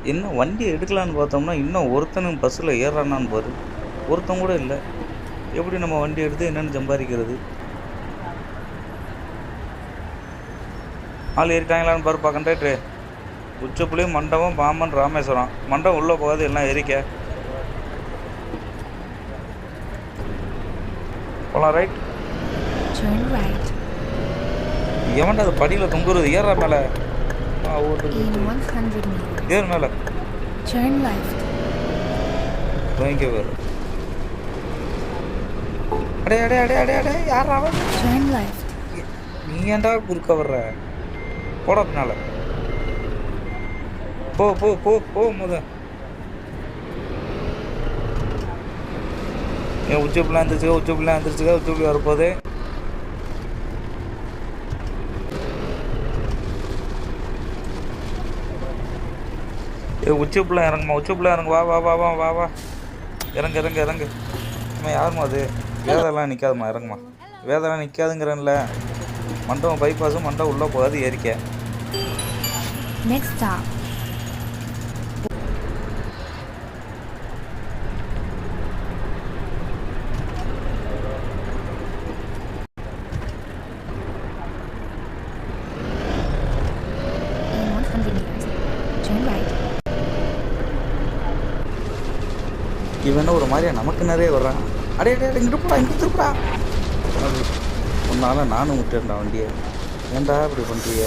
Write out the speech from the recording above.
என்ன வண்டி எடுக்கலான்னு பார்த்தோம்னா இன்னும் ஒருத்தனும் பஸ்ஸில் ஏறானான்னு பாரு, ஒருத்தன் கூட இல்லை. எப்படி நம்ம வண்டி எடுத்து என்னென்னு சம்பாதிக்கிறது? ஆள் ஏறிட்டாங்களான்னு பாருப்பா கண்டக்டரு. உச்சப்புளி, மண்டபம், பாம்பன், ராமேஸ்வரம். மண்டபம் உள்ளே போகாது, எல்லாம் எரிக்க போகலாம். ரைட். எவன்டா அது படியில் தொங்குறது? ஏறா மேலே. ஏறு மேலே. துவங்க வேறு. அடே அடே அடே அடே அடே, யாரா அவன்? நீ ஏன்டா குறுக்க வர்ற? போட பின்னால. போ போ போ போ முத. ஏன் உச்சப்புலாம் வந்துருச்சுக்கா, உச்சப்புலாம் வந்துருச்சுக்கா, உச்சப்புலி வரப்போதே. உச்சப்புலாம் இறங்குமா, உச்சப்புலாம் இறங்கு. வா வா வா வா வா வா, இறங்கு இறங்கு இறங்கு. அம்மா யாருமா அது? வேதெல்லாம் நிற்காதுமா, இறங்குமா. வேதெல்லாம் நிற்காதுங்கிறேன்ல. மண்டபம் பைபாஸும், மண்டபம் உள்ளே போகாது, ஏறிக்க. Next stop. In 100 meters, turn right. இவன் ஒரு மாதிரியா நமக்கு நிறைய வர்றான். அடே அடே இங்கிட்டு போடா, இங்கிட்டு திருப்பா. ஒன்னால நானும் விட்டுறேன்டா வண்டியை. ஏன்டா இப்படி பண்ணுறிய?